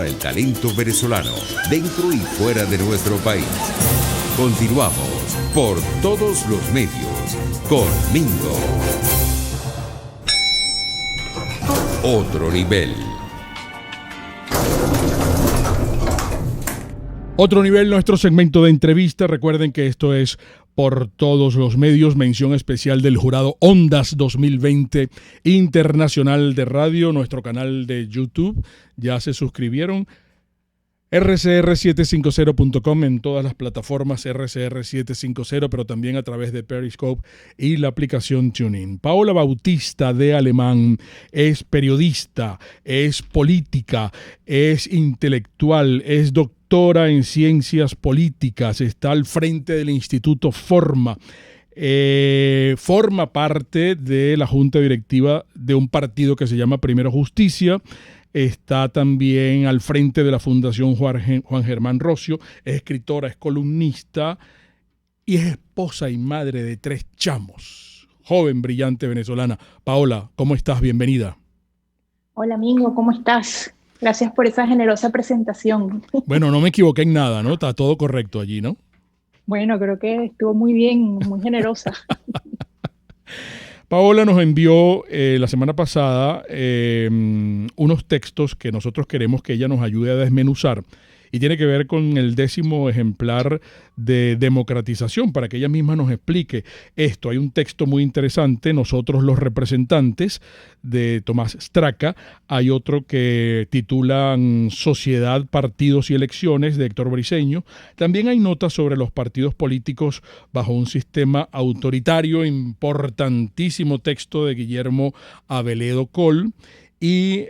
El talento venezolano, dentro y fuera de nuestro país. Continuamos por todos los medios con Mingo. Otro nivel. Otro nivel, nuestro segmento de entrevista. Recuerden que esto es por todos los medios. Mención especial del jurado Ondas 2020 Internacional de Radio. Nuestro canal de YouTube. Ya se suscribieron. rcr750.com en todas las plataformas RCR750, pero también a través de Periscope y la aplicación TuneIn. Paola Bautista de Alemán es periodista, es política, es intelectual, es doctora en ciencias políticas, está al frente del Instituto Forma. Forma parte de la junta directiva de un partido que se llama Primero Justicia. Está también al frente de la Fundación Juan Germán Rocio, es escritora, es columnista y es esposa y madre de 3 chamos. Joven, brillante venezolana. Paola, ¿cómo estás? Bienvenida. Hola, Mingo, ¿cómo estás? Gracias por esa generosa presentación. Bueno, no me equivoqué en nada, ¿no? Está todo correcto allí, ¿no? Bueno, creo que estuvo muy bien, muy generosa. Paola nos envió la semana pasada unos textos que nosotros queremos que ella nos ayude a desmenuzar y tiene que ver con el 10º ejemplar de democratización, para que ella misma nos explique esto. Hay un texto muy interesante, Nosotros los representantes, de Tomás Straka. Hay otro que titulan Sociedad, Partidos y Elecciones, de Héctor Briceño. También hay notas sobre los partidos políticos bajo un sistema autoritario, importantísimo texto de Guillermo Aveledo Coll. Y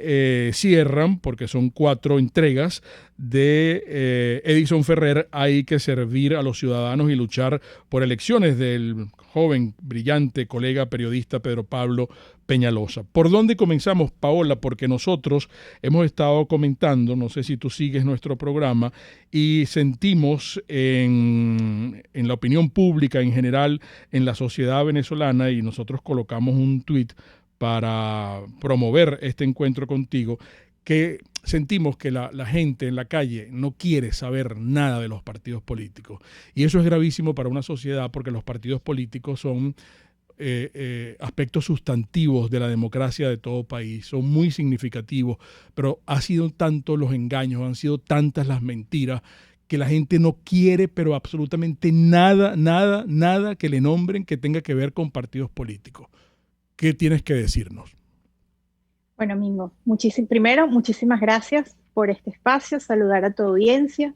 cierran, porque son 4 entregas, de Edison Ferrer, Hay que servir a los ciudadanos y luchar por elecciones, del joven, brillante colega periodista Pedro Pablo Peñalosa. ¿Por dónde comenzamos, Paola? Porque nosotros hemos estado comentando, no sé si tú sigues nuestro programa, y sentimos en la opinión pública en general, en la sociedad venezolana, y nosotros colocamos un tuit para promover este encuentro contigo, que sentimos que la gente en la calle no quiere saber nada de los partidos políticos. Y eso es gravísimo para una sociedad, porque los partidos políticos son aspectos sustantivos de la democracia de todo país, son muy significativos, pero han sido tantos los engaños, han sido tantas las mentiras, que la gente no quiere, pero absolutamente nada que le nombren que tenga que ver con partidos políticos. ¿Qué tienes que decirnos? Bueno, Mingo, primero, muchísimas gracias por este espacio, saludar a tu audiencia.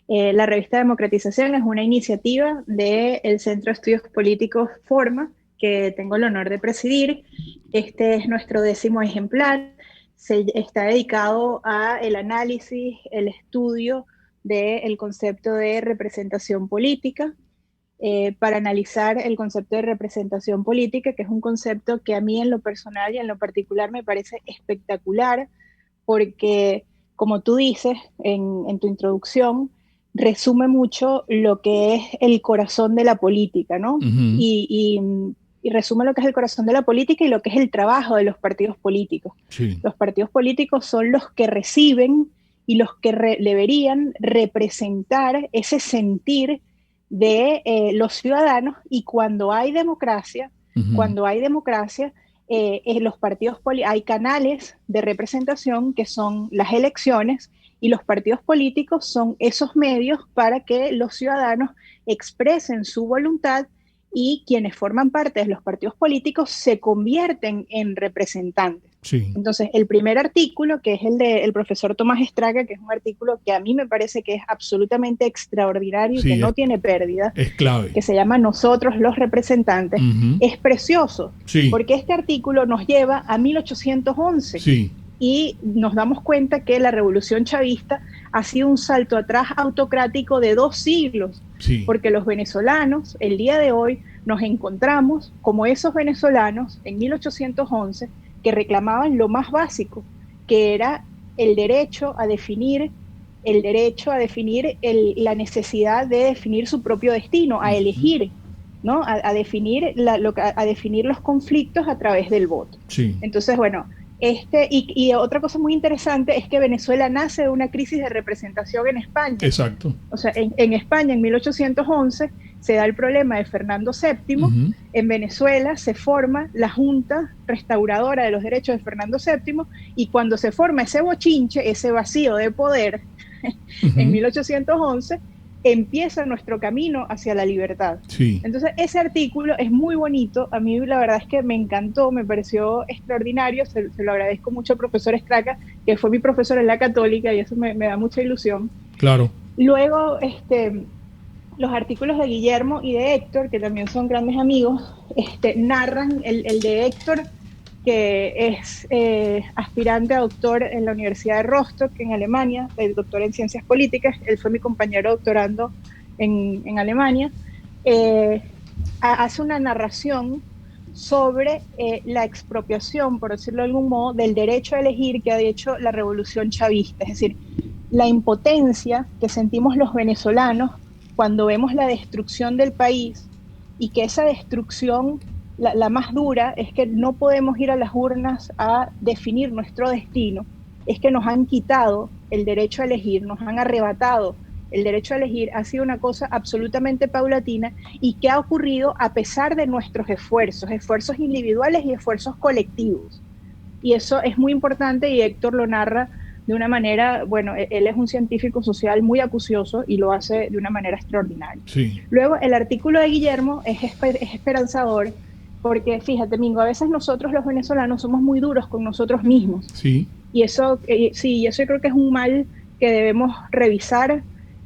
La revista Democratización es una iniciativa del Centro de Estudios Políticos Forma, que tengo el honor de presidir. Este es nuestro 10º ejemplar. Está dedicado al análisis, el estudio del concepto de representación política, para analizar el concepto de representación política, que es un concepto que a mí en lo personal y en lo particular me parece espectacular, porque, como tú dices en tu introducción, resume mucho lo que es el corazón de la política, ¿no? Uh-huh. Y resume lo que es el corazón de la política y lo que es el trabajo de los partidos políticos. Sí. Los partidos políticos son los que reciben y los que deberían representar ese sentir de los ciudadanos, y cuando hay democracia, los partidos hay canales de representación que son las elecciones, y los partidos políticos son esos medios para que los ciudadanos expresen su voluntad, y quienes forman parte de los partidos políticos se convierten en representantes. Sí. Entonces, el primer artículo, que es el del profesor Tomás Straka, que es un artículo que a mí me parece que es absolutamente extraordinario, sí, que no tiene pérdida, es clave, que se llama Nosotros los representantes, uh-huh. Es precioso, sí. porque este artículo nos lleva a 1811, sí. y nos damos cuenta que la revolución chavista ha sido un salto atrás autocrático de 2 siglos, sí. porque los venezolanos, el día de hoy, nos encontramos como esos venezolanos en 1811 que reclamaban lo más básico, que era el derecho a definir la necesidad de definir su propio destino, a elegir, ¿no? A definir los conflictos a través del voto. Sí. Entonces, bueno, Y otra cosa muy interesante es que Venezuela nace de una crisis de representación en España. Exacto. O sea, en España en 1811 se da el problema de Fernando VII, en Venezuela se forma la Junta Restauradora de los Derechos de Fernando VII, y cuando se forma ese bochinche, ese vacío de poder, en 1811, empieza nuestro camino hacia la libertad. Sí. Entonces, ese artículo es muy bonito. A mí la verdad es que me encantó, me pareció extraordinario. Se lo agradezco mucho al profesor Estraca, que fue mi profesor en la Católica, y eso me da mucha ilusión. Claro. Luego, los artículos de Guillermo y de Héctor, que también son grandes amigos, narran el de Héctor, que es aspirante a doctor en la Universidad de Rostock, en Alemania, el doctor en Ciencias Políticas. Él fue mi compañero doctorando en Alemania. Hace una narración sobre la expropiación, por decirlo de algún modo, del derecho a elegir que ha hecho la revolución chavista. Es decir, la impotencia que sentimos los venezolanos cuando vemos la destrucción del país, y que esa destrucción, la más dura, es que no podemos ir a las urnas a definir nuestro destino. Es que nos han quitado el derecho a elegir, nos han arrebatado el derecho a elegir. Ha sido una cosa absolutamente paulatina, y que ha ocurrido a pesar de nuestros esfuerzos individuales y esfuerzos colectivos. Y eso es muy importante, y Héctor lo narra de una manera, bueno, él es un científico social muy acucioso y lo hace de una manera extraordinaria. Sí. Luego, el artículo de Guillermo es esperanzador, porque fíjate, Mingo, a veces nosotros los venezolanos somos muy duros con nosotros mismos. Sí. Y eso yo creo que es un mal que debemos revisar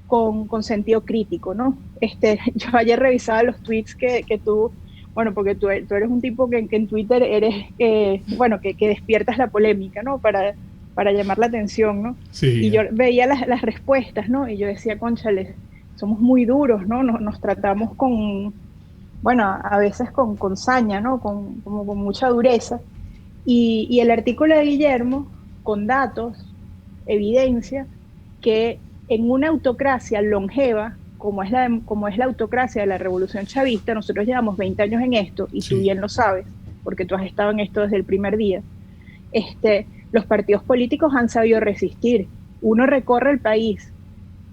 con sentido crítico, ¿no? Yo ayer revisaba los tweets que tú, bueno, porque tú eres un tipo que en Twitter eres, que despiertas la polémica, ¿no? Para llamar la atención, ¿no? Sí. Y yo veía las respuestas, ¿no? Y yo decía, cónchale, somos muy duros, ¿no? Nos tratamos con, bueno, a veces con saña, ¿no? Como con mucha dureza. Y el artículo de Guillermo, con datos, evidencia que en una autocracia longeva, como es la autocracia de la Revolución Chavista, nosotros llevamos 20 años en esto, y tú bien lo sabes, porque tú has estado en esto desde el primer día, los partidos políticos han sabido resistir. Uno recorre el país,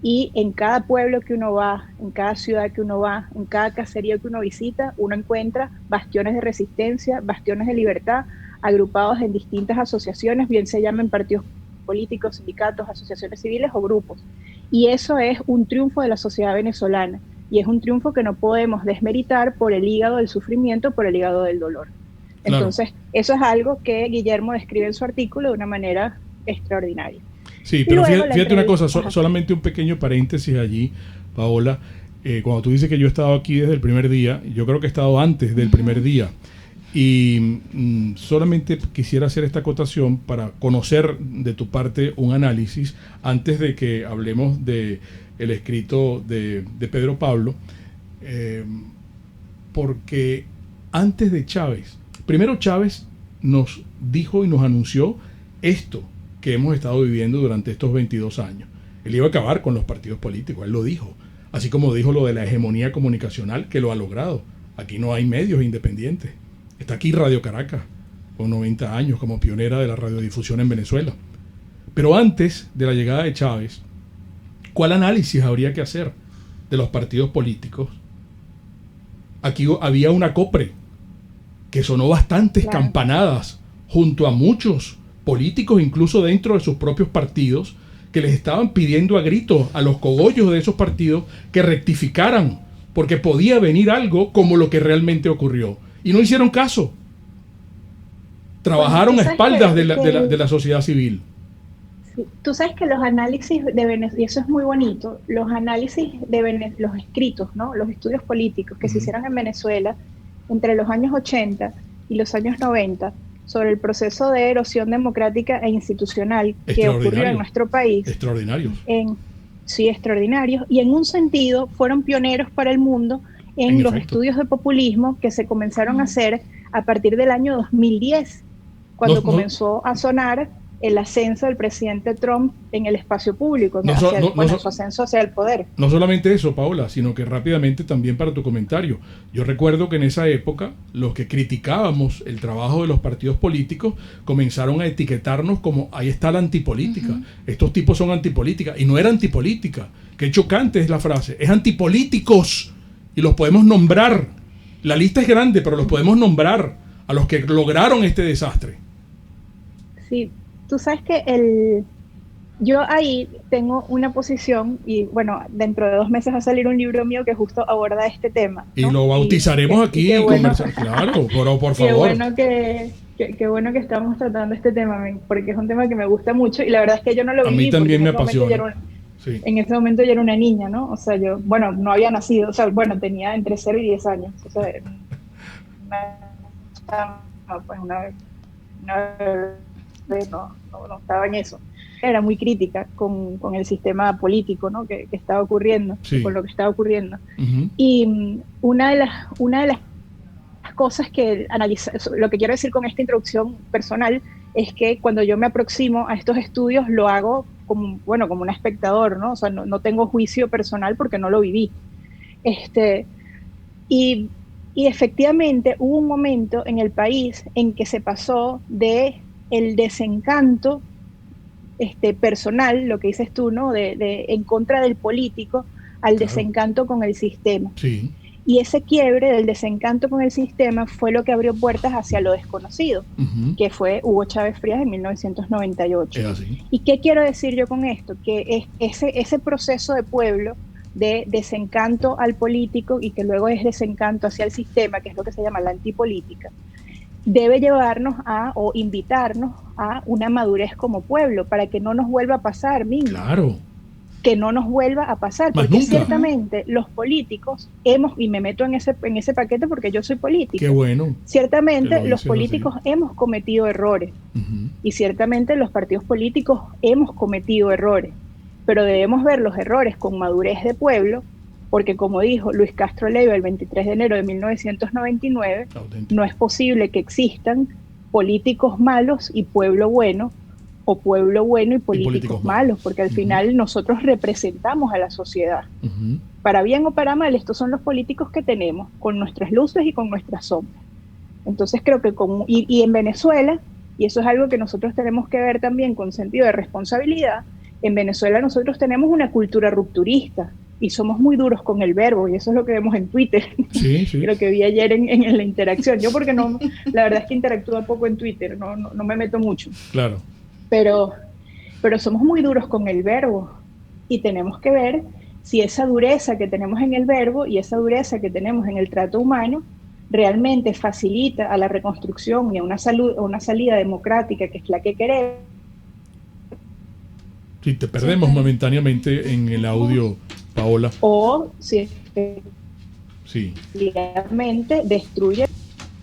y en cada pueblo que uno va, en cada ciudad que uno va, en cada caserío que uno visita, uno encuentra bastiones de resistencia, bastiones de libertad, agrupados en distintas asociaciones, bien se llamen partidos políticos, sindicatos, asociaciones civiles o grupos. Y eso es un triunfo de la sociedad venezolana, y es un triunfo que no podemos desmeritar por el hígado del sufrimiento, por el hígado del dolor. Claro. Entonces, eso es algo que Guillermo describe en su artículo de una manera extraordinaria. Sí, pero fíjate una cosa, solamente un pequeño paréntesis allí, Paola. Cuando tú dices que yo he estado aquí desde el primer día, yo creo que he estado antes del primer día. Y solamente quisiera hacer esta acotación para conocer de tu parte un análisis antes de que hablemos de el escrito de Pedro Pablo, porque antes de Chávez, primero Chávez nos dijo y nos anunció esto que hemos estado viviendo durante estos 22 años. Él iba a acabar con los partidos políticos, él lo dijo, así como dijo lo de la hegemonía comunicacional, que lo ha logrado. Aquí no hay medios independientes. Está aquí Radio Caracas, con 90 años, como pionera de la radiodifusión en Venezuela. Pero antes de la llegada de Chávez, ¿cuál análisis habría que hacer de los partidos políticos? Aquí había una COPRE que sonó bastantes campanadas junto a muchos políticos, incluso dentro de sus propios partidos, que les estaban pidiendo a gritos a los cogollos de esos partidos que rectificaran, porque podía venir algo como lo que realmente ocurrió. Y no hicieron caso. Trabajaron a espaldas de la sociedad civil. Sí. Tú sabes que los análisis de Venezuela, y eso es muy bonito, los análisis de los escritos, ¿no? Los estudios políticos que se hicieron en Venezuela entre los años 80 y los años 90 sobre el proceso de erosión democrática e institucional que ocurrió en nuestro país. Extraordinarios. Sí, extraordinarios. Y en un sentido fueron pioneros para el mundo en los estudios de populismo que se comenzaron a hacer a partir del año 2010, cuando comenzó a sonar el ascenso del presidente Trump en el espacio público, su ascenso hacia el poder. No solamente eso, Paola, sino que rápidamente también para tu comentario. Yo recuerdo que en esa época los que criticábamos el trabajo de los partidos políticos comenzaron a etiquetarnos como ahí está la antipolítica. Estos tipos son antipolítica. Y no era antipolítica. Qué chocante es la frase. Es antipolíticos. Y los podemos nombrar. La lista es grande, pero los podemos nombrar a los que lograron este desastre. Sí, tú sabes que yo ahí tengo una posición y bueno, dentro de 2 meses va a salir un libro mío que justo aborda este tema, ¿no? Y lo bautizaremos aquí y conversar. Claro, pero por favor. Qué bueno que estamos tratando este tema, porque es un tema que me gusta mucho y la verdad es que yo no lo viví. A mí también me apasiona. Sí. En ese momento yo era una niña, ¿no? O sea, yo, bueno, no había nacido, o sea, bueno, tenía entre 0 y 10 años. O sea, una vez no estaba en eso. Era muy crítica con el sistema político, ¿no? que estaba ocurriendo, sí, con lo que estaba ocurriendo. Y una de las cosas que analiza, lo que quiero decir con esta introducción personal, es que cuando yo me aproximo a estos estudios lo hago como un espectador, ¿no? O sea, no tengo juicio personal porque no lo viví. Y efectivamente hubo un momento en el país en que se pasó de el desencanto personal, lo que dices tú, ¿no? De en contra del político, al desencanto con el sistema. Sí. Y ese quiebre del desencanto con el sistema fue lo que abrió puertas hacia lo desconocido, que fue Hugo Chávez Frías en 1998. ¿Y qué quiero decir yo con esto? Que ese proceso de pueblo, de desencanto al político y que luego es desencanto hacia el sistema, que es lo que se llama la antipolítica, debe llevarnos o invitarnos a una madurez como pueblo para que no nos vuelva a pasar, Mingo. Claro. Que no nos vuelva a pasar, porque nunca. Ciertamente los políticos y me meto en ese paquete porque yo soy política. Qué bueno. Ciertamente los políticos hemos cometido errores y ciertamente los partidos políticos hemos cometido errores, pero debemos ver los errores con madurez de pueblo, porque como dijo Luis Castro Leiva el 23 de enero de 1999, no es posible que existan políticos malos y pueblo bueno, o pueblo bueno y políticos malos, porque al final nosotros representamos a la sociedad. Para bien o para mal, estos son los políticos que tenemos, con nuestras luces y con nuestras sombras. Entonces creo que y en Venezuela, y eso es algo que nosotros tenemos que ver también con sentido de responsabilidad, en Venezuela nosotros tenemos una cultura rupturista y somos muy duros con el verbo, y eso es lo que vemos en Twitter. Sí. Lo que vi ayer en la interacción. Yo porque la verdad es que interactúo poco en Twitter, no me meto mucho. Claro. Pero somos muy duros con el verbo y tenemos que ver si esa dureza que tenemos en el verbo y esa dureza que tenemos en el trato humano realmente facilita a la reconstrucción y a una salida democrática, que es la que queremos. Sí, te perdemos momentáneamente en el audio, Paola. O si realmente destruye.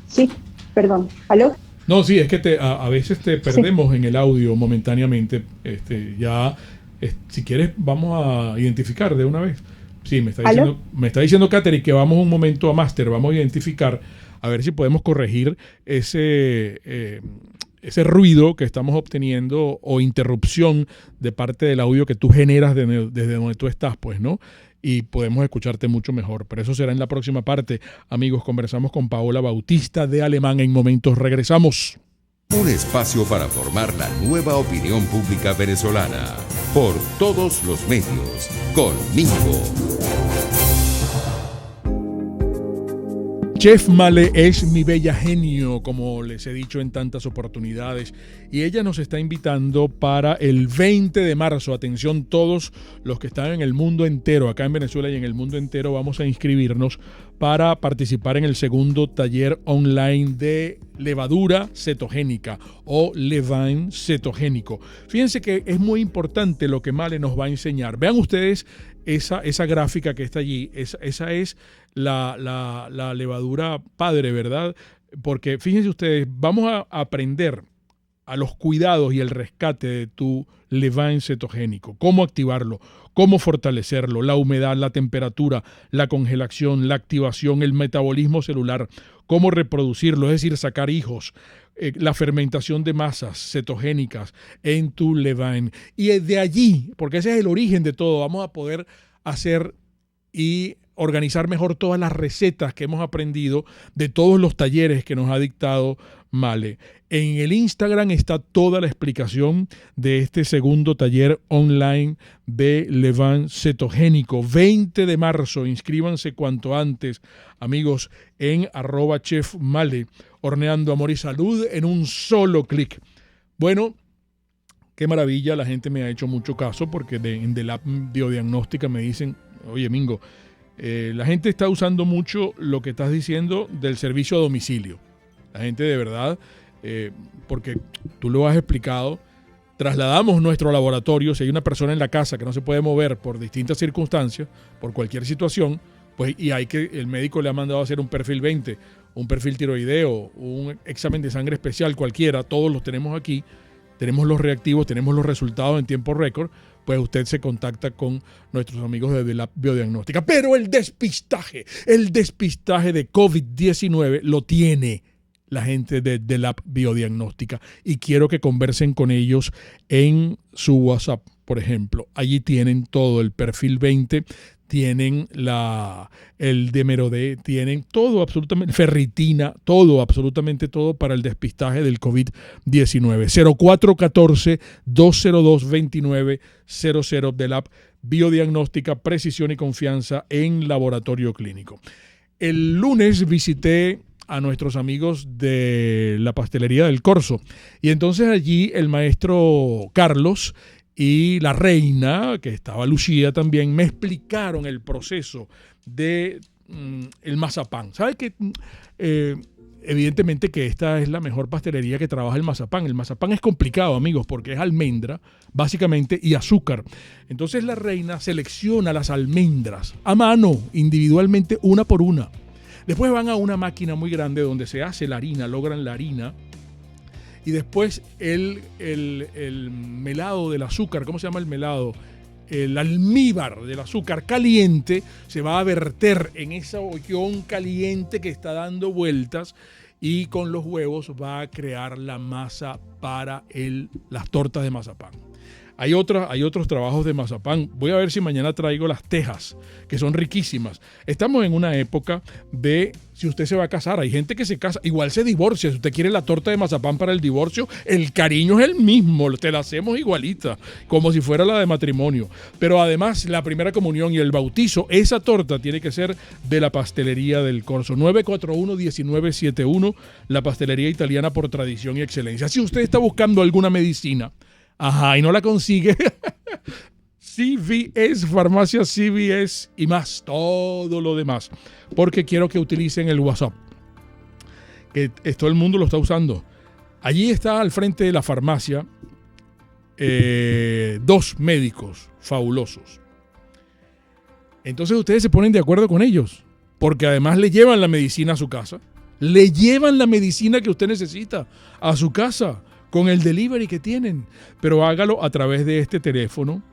Sí, perdón. ¿Aló? No, sí, es que a veces te perdemos en el audio momentáneamente. Si quieres, vamos a identificar de una vez. Sí, me está diciendo Catherine que vamos un momento a máster, vamos a identificar, a ver si podemos corregir ese ruido que estamos obteniendo o interrupción de parte del audio que tú generas desde donde tú estás, pues, ¿no? Y podemos escucharte mucho mejor. Pero eso será en la próxima parte. Amigos, conversamos con Paola Bautista de Alemán. En momentos regresamos. Un espacio para formar la nueva opinión pública venezolana. Por todos los medios. Con Mingo. Chef Male es mi bella genio, como les he dicho en tantas oportunidades, y ella nos está invitando para el 20 de marzo. Atención todos los que están en el mundo entero, acá en Venezuela y en el mundo entero, vamos a inscribirnos para participar en el segundo taller online de levadura cetogénica o levain cetogénico. Fíjense que es muy importante lo que Male nos va a enseñar. Vean ustedes esa gráfica que está allí, esa es la levadura padre, ¿verdad? Porque fíjense ustedes, vamos a aprender a los cuidados y el rescate de tu levain cetogénico. Cómo activarlo, cómo fortalecerlo, la humedad, la temperatura, la congelación, la activación, el metabolismo celular, cómo reproducirlo, es decir, sacar hijos, la fermentación de masas cetogénicas en tu levain. Y de allí, porque ese es el origen de todo, vamos a poder hacer y organizar mejor todas las recetas que hemos aprendido de todos los talleres que nos ha dictado Male. En el Instagram está toda la explicación de este segundo taller online de levain cetogénico. 20 de marzo, inscríbanse cuanto antes, amigos, en @chefmale, horneando amor y salud en un solo clic. Bueno, qué maravilla, la gente me ha hecho mucho caso porque en DELAP Biodiagnóstica me dicen, oye, Mingo, la gente está usando mucho lo que estás diciendo del servicio a domicilio. La gente de verdad, porque tú lo has explicado, trasladamos nuestro laboratorio, si hay una persona en la casa que no se puede mover por distintas circunstancias, por cualquier situación, pues y el médico le ha mandado a hacer un perfil 20, un perfil tiroideo, un examen de sangre especial, cualquiera, todos los tenemos aquí, tenemos los reactivos, tenemos los resultados en tiempo récord, pues usted se contacta con nuestros amigos de DELAP Biodiagnóstica. Pero el despistaje de COVID-19 lo tiene la gente de DELAP Biodiagnóstica y quiero que conversen con ellos en su WhatsApp, por ejemplo. Allí tienen todo, el perfil 20, tienen el Démero D, tienen todo absolutamente, ferritina, todo, absolutamente todo para el despistaje del COVID-19. 0414-202-2900 DELAP Biodiagnóstica, precisión y confianza en laboratorio clínico. El lunes visité a nuestros amigos de la pastelería del Corso y entonces allí el maestro Carlos y la reina, que estaba Lucía también, me explicaron el proceso de el mazapán. ¿Sabes qué? Evidentemente que esta es la mejor pastelería que trabaja el mazapán. El mazapán es complicado, amigos, porque es almendra, básicamente, y azúcar. Entonces la reina selecciona las almendras a mano, individualmente, una por una. Después van a una máquina muy grande donde se hace la harina, logran la harina. Y después el melado del azúcar, ¿cómo se llama el melado? El almíbar del azúcar caliente se va a verter en esa hoyón caliente que está dando vueltas y con los huevos va a crear la masa para las tortas de mazapán. Hay otros trabajos de mazapán. Voy a ver si mañana traigo las tejas, que son riquísimas. Estamos en una época de, si usted se va a casar, hay gente que se casa, igual se divorcia. Si usted quiere la torta de mazapán para el divorcio, el cariño es el mismo, te la hacemos igualita, como si fuera la de matrimonio. Pero además, la primera comunión y el bautizo, esa torta tiene que ser de la pastelería del Corso. 941-1971, la pastelería italiana por tradición y excelencia. Si usted está buscando alguna medicina, y no la consigue, CVS, farmacia CVS y más, todo lo demás, porque quiero que utilicen el WhatsApp, que todo el mundo lo está usando. Allí está al frente de la farmacia 2 médicos fabulosos. Entonces ustedes se ponen de acuerdo con ellos, porque además le llevan la medicina a su casa, le llevan la medicina que usted necesita a su casa, con el delivery que tienen, pero hágalo a través de este teléfono,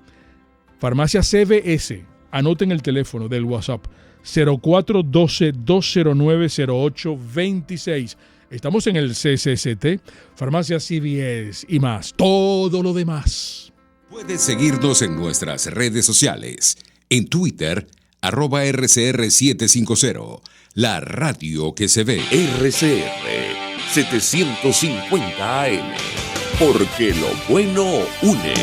Farmacia CVS, anoten el teléfono del WhatsApp, 0412-209-0826. Estamos en el CCCT, Farmacia CVS y más, todo lo demás. Puedes seguirnos en nuestras redes sociales, en Twitter, @RCR750, la radio que se ve. RCR 750 AM, porque lo bueno une.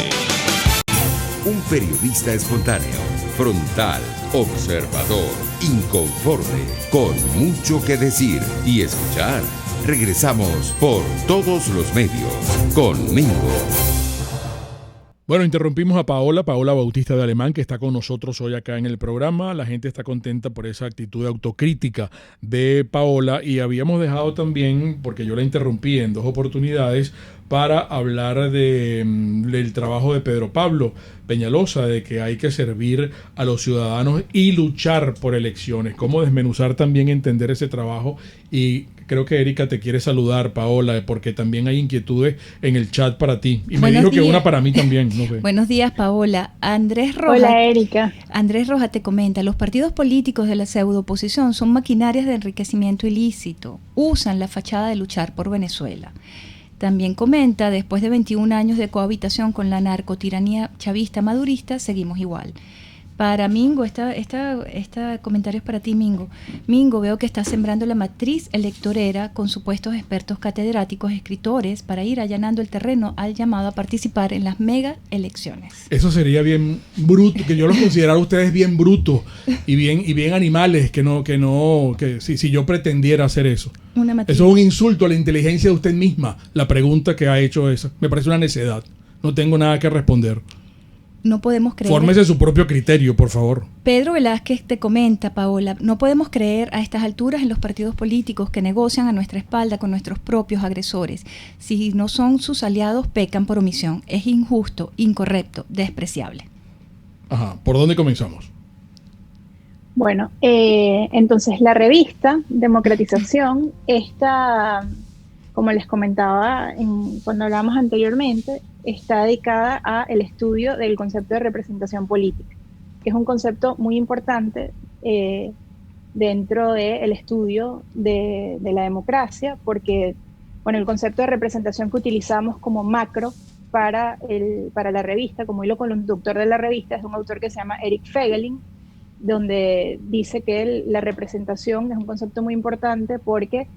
Un periodista espontáneo, frontal, observador, inconforme, con mucho que decir y escuchar. Regresamos por todos los medios con Mingo. Bueno, interrumpimos a Paola Bautista de Alemán, que está con nosotros hoy acá en el programa. La gente está contenta por esa actitud de autocrítica de Paola y habíamos dejado también, porque yo la interrumpí en 2 oportunidades, para hablar del trabajo de Pedro Pablo Peñalosa, de que hay que servir a los ciudadanos y luchar por elecciones. Cómo desmenuzar también, entender ese trabajo y Creo que Erika te quiere saludar, Paola, porque también hay inquietudes en el chat para ti. Y me Buenos dijo que días. una para mí también. No sé. Buenos días, Paola. Andrés Rojas. Hola, Erika. Andrés Rojas te comenta, los partidos políticos de la pseudo-oposición son maquinarias de enriquecimiento ilícito. Usan la fachada de luchar por Venezuela. También comenta, después de 21 años de cohabitación con la narcotiranía chavista madurista, seguimos igual. Para Mingo, esta comentario es para ti, Mingo. Mingo, veo que estás sembrando la matriz electorera con supuestos expertos catedráticos, escritores, para ir allanando el terreno al llamado a participar en las mega elecciones. Eso sería bien bruto, que yo los considerara a ustedes bien brutos y bien animales, que si yo pretendiera hacer eso. Una matriz. Eso es un insulto a la inteligencia de usted misma, la pregunta que ha hecho esa. Me parece una necedad. No tengo nada que responder. No podemos creer. Fórmese su propio criterio, por favor. Pedro Velázquez te comenta, Paola, no podemos creer a estas alturas en los partidos políticos que negocian a nuestra espalda con nuestros propios agresores. Si no son sus aliados, pecan por omisión. Es injusto, incorrecto, despreciable. Ajá. ¿Por dónde comenzamos? Bueno, entonces la revista Democratización, esta, como les comentaba cuando hablábamos anteriormente, está dedicada al estudio del concepto de representación política, que es un concepto muy importante dentro del estudio de la democracia, porque bueno, el concepto de representación que utilizamos como macro para la revista, como hilo conductor de la revista, es un autor que se llama Eric Feigelin, donde dice que la representación es un concepto muy importante porque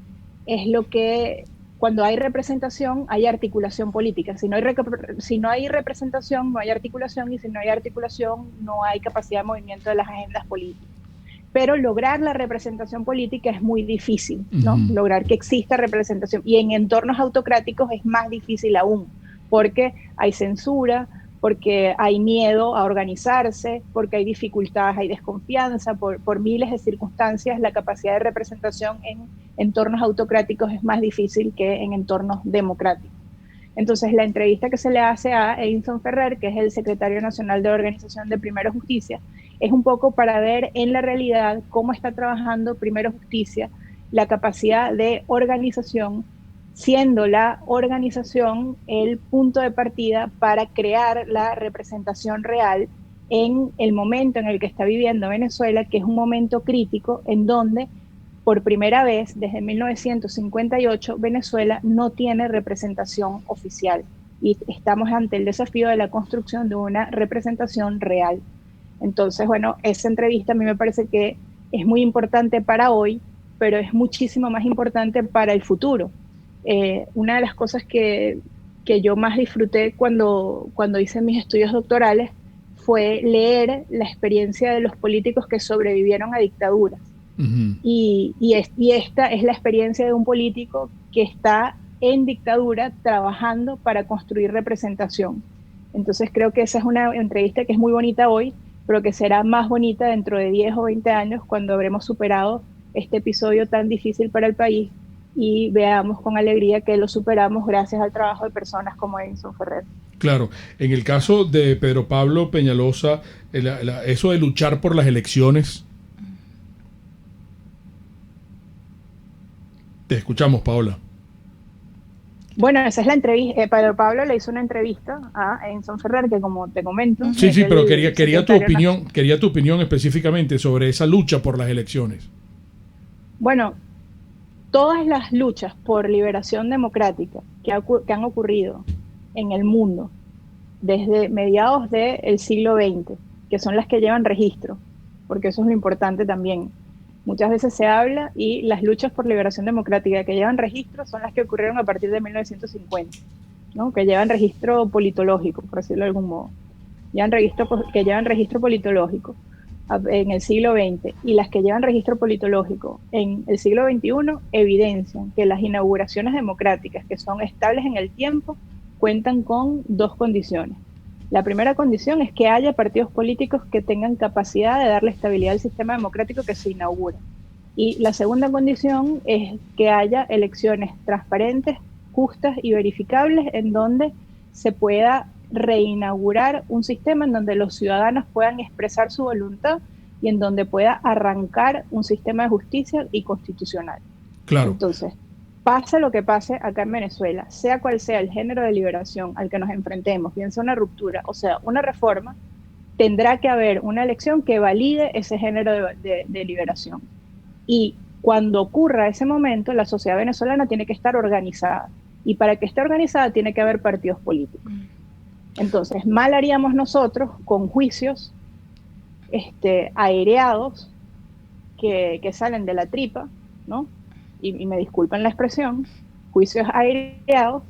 es lo que... Cuando hay representación, hay articulación política. Si no hay representación, no hay articulación, y si no hay articulación, no hay capacidad de movimiento de las agendas políticas. Pero lograr la representación política es muy difícil, ¿no? Uh-huh. Lograr que exista representación. Y en entornos autocráticos es más difícil aún, porque hay censura, porque hay miedo a organizarse, porque hay dificultades, hay desconfianza, por miles de circunstancias. La capacidad de representación en entornos autocráticos es más difícil que en entornos democráticos. Entonces, la entrevista que se le hace a Edinson Ferrer, que es el secretario nacional de Organización de Primero Justicia, es un poco para ver en la realidad cómo está trabajando Primero Justicia, la capacidad de organización, siendo la organización el punto de partida para crear la representación real en el momento en el que está viviendo Venezuela, que es un momento crítico en donde por primera vez desde 1958 Venezuela no tiene representación oficial y estamos ante el desafío de la construcción de una representación real. Entonces, bueno, esa entrevista a mí me parece que es muy importante para hoy, pero es muchísimo más importante para el futuro. Una de las cosas que yo más disfruté cuando hice mis estudios doctorales fue leer la experiencia de los políticos que sobrevivieron a dictaduras. Uh-huh. Y esta es la experiencia de un político que está en dictadura trabajando para construir representación. Entonces creo que esa es una entrevista que es muy bonita hoy, pero que será más bonita dentro de 10 o 20 años cuando habremos superado este episodio tan difícil para el país y veamos con alegría que lo superamos gracias al trabajo de personas como Edinson Ferrer. Claro, en el caso de Pedro Pablo Peñalosa, eso de luchar por las elecciones. Te escuchamos, Paola. Bueno, esa es la entrevista. Pedro Pablo le hizo una entrevista a Edinson Ferrer, que como te comento... Sí, pero quería tu opinión específicamente sobre esa lucha por las elecciones. Signo todas las luchas por liberación democrática que han ocurrido en el mundo desde mediados del siglo XX, que son las que llevan registro, porque eso es lo importante también. Muchas veces se habla y las luchas por liberación democrática que llevan registro son las que ocurrieron a partir de 1950, ¿no? Que llevan registro politológico, por decirlo de algún modo. Que llevan registro politológico en el siglo XX, y las que llevan registro politológico en el siglo XXI evidencian que las inauguraciones democráticas que son estables en el tiempo cuentan con dos condiciones. La primera condición es que haya partidos políticos que tengan capacidad de darle estabilidad al sistema democrático que se inaugura. Y la segunda condición es que haya elecciones transparentes, justas y verificables en donde se pueda reinaugurar un sistema en donde los ciudadanos puedan expresar su voluntad y en donde pueda arrancar un sistema de justicia y constitucional. Claro. Entonces, pase lo que pase acá en Venezuela, sea cual sea el género de liberación al que nos enfrentemos, bien sea una ruptura o sea una reforma, tendrá que haber una elección que valide ese género de liberación. Y cuando ocurra ese momento, la sociedad venezolana tiene que estar organizada. Y para que esté organizada tiene que haber partidos políticos. Entonces, mal haríamos nosotros con juicios aireados que salen de la tripa, ¿no? Y me disculpan la expresión, juicios aireados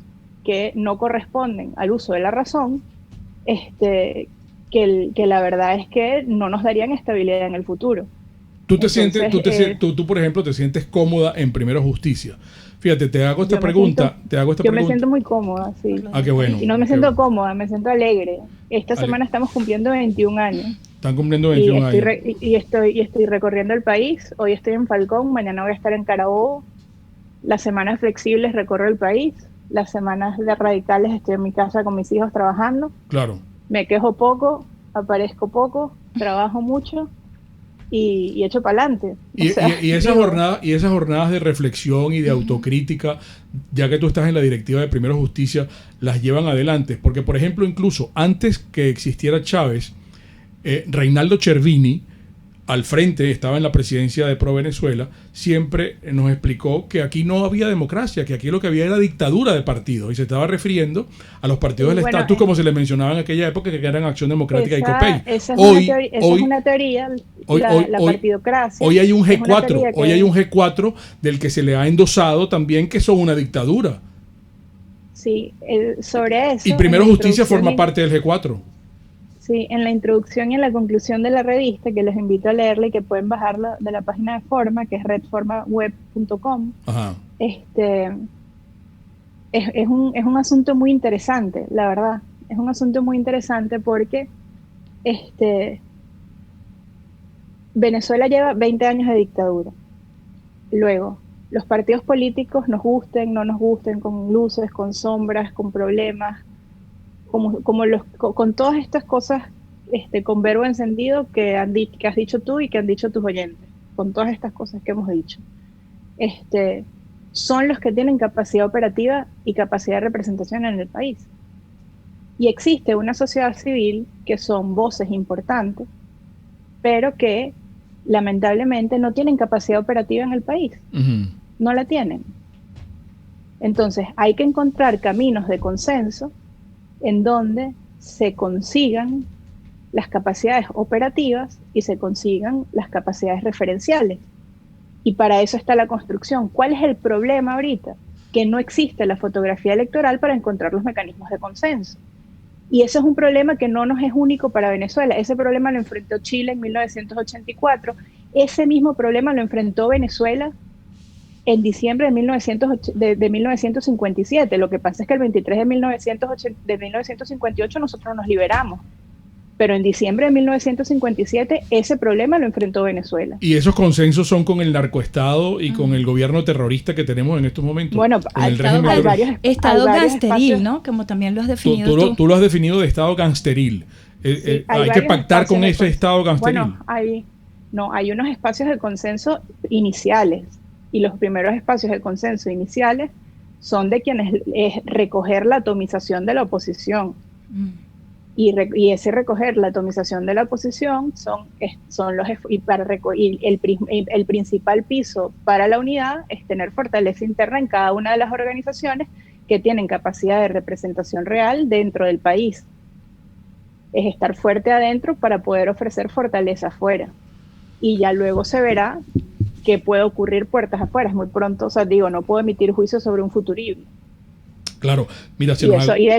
que no corresponden al uso de la razón, que la verdad es que no nos darían estabilidad en el futuro. Tú, por ejemplo, te sientes cómoda en Primero Justicia. Fíjate, te hago esta pregunta. Yo me siento muy cómoda, sí. Ah, qué bueno. Y no me siento cómoda, me siento alegre. Esta semana estamos cumpliendo 21 años. Están cumpliendo 21 años. Y estoy recorriendo el país. Hoy estoy en Falcón, mañana voy a estar en Carabobo. Las semanas flexibles recorro el país. Las semanas de radicales estoy en mi casa con mis hijos trabajando. Claro. Me quejo poco, aparezco poco, trabajo mucho y echo para adelante. Y esas jornadas de reflexión y de autocrítica, ya que tú estás en la directiva de Primero Justicia, las llevan adelante. Porque, por ejemplo, incluso antes que existiera Chávez, Reinaldo Chervini, al frente, estaba en la presidencia de Pro Venezuela, siempre nos explicó que aquí no había democracia, que aquí lo que había era dictadura de partidos, y se estaba refiriendo a los partidos del estatus, como se les mencionaba en aquella época, que eran Acción Democrática y COPEI. Esa es una teoría, la partidocracia. Hoy hay un G4, del que se le ha endosado también que son una dictadura. Sí, sobre eso. Y Primero Justicia forma parte del G4. Sí, en la introducción y en la conclusión de la revista, que les invito a leerla y que pueden bajarla de la página de Forma, que es redformaweb.com, es un asunto muy interesante, la verdad. Es un asunto muy interesante porque Venezuela lleva 20 años de dictadura. Luego, los partidos políticos nos gusten, no nos gusten, con luces, con sombras, con problemas, con todas estas cosas con verbo encendido que has dicho tú y que han dicho tus oyentes, con todas estas cosas que hemos dicho, son los que tienen capacidad operativa y capacidad de representación en el país. Y existe una sociedad civil que son voces importantes, pero que lamentablemente no tienen capacidad operativa en el país. No la tienen. Entonces hay que encontrar caminos de consenso en donde se consigan las capacidades operativas y se consigan las capacidades referenciales. Y para eso está la construcción. ¿Cuál es el problema ahorita? Que no existe la fotografía electoral para encontrar los mecanismos de consenso. Y eso es un problema que no nos es único para Venezuela. Ese problema lo enfrentó Chile en 1984. Ese mismo problema lo enfrentó Venezuela en diciembre de 1957. Lo que pasa es que el 23 de 1958 nosotros nos liberamos. Pero en diciembre de 1957 ese problema lo enfrentó Venezuela. ¿Y esos consensos son con el narcoestado y con el gobierno terrorista que tenemos en estos momentos? Bueno, hay varios estado gangsteril, ¿no? Como también lo has definido tú lo has definido de estado gangsteril. Sí, hay que pactar con ese estado gangsteril. Bueno, hay unos espacios de consenso iniciales. Y los primeros espacios de consenso iniciales son de quienes es recoger la atomización de la oposición. Y ese recoger la atomización de la oposición son los el principal piso para la unidad es tener fortaleza interna en cada una de las organizaciones que tienen capacidad de representación real dentro del país. Es estar fuerte adentro para poder ofrecer fortaleza afuera. Y ya luego se verá que puede ocurrir puertas afuera. Es muy pronto, no puedo emitir juicio sobre un futurible. Claro, mira, y de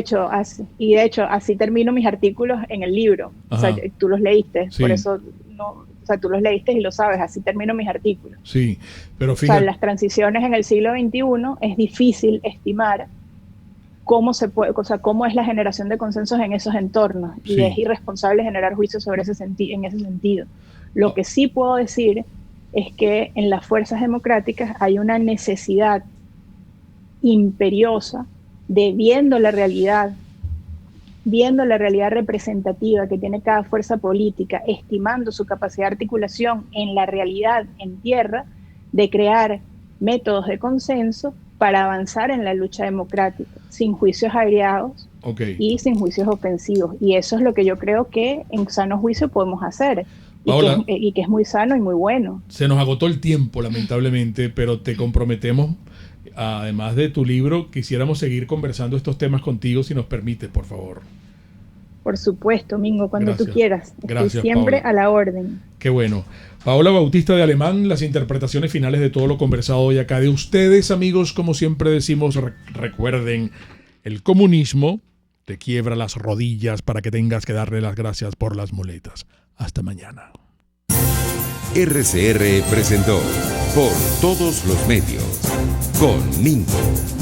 hecho, así termino mis artículos en el libro. Ajá. O sea, tú los leíste, Sí. por eso tú los leíste y lo sabes, así termino mis artículos. Sí, pero fíjate. O sea, las transiciones en el siglo XXI es difícil estimar cómo es la generación de consensos en esos entornos, y es irresponsable generar juicios sobre en ese sentido. Lo que sí puedo decir es que en las fuerzas democráticas hay una necesidad imperiosa de viendo la realidad representativa que tiene cada fuerza política, estimando su capacidad de articulación en la realidad, en tierra, de crear métodos de consenso para avanzar en la lucha democrática, sin juicios aireados y sin juicios ofensivos. Y eso es lo que yo creo que en sano juicio podemos hacer. Paola, y que es muy sano y muy bueno. Se nos agotó el tiempo, lamentablemente, pero te comprometemos, además de tu libro, quisiéramos seguir conversando estos temas contigo, si nos permites, por favor. Por supuesto, Mingo, cuando tú quieras. Gracias, estoy siempre Paola. a la orden. Qué bueno. Paola Bautista de Alemán, las interpretaciones finales de todo lo conversado hoy acá. De ustedes, amigos, como siempre decimos, recuerden, el comunismo te quiebra las rodillas para que tengas que darle las gracias por las muletas. Hasta mañana. RCR presentó Por Todos los Medios con Mingo.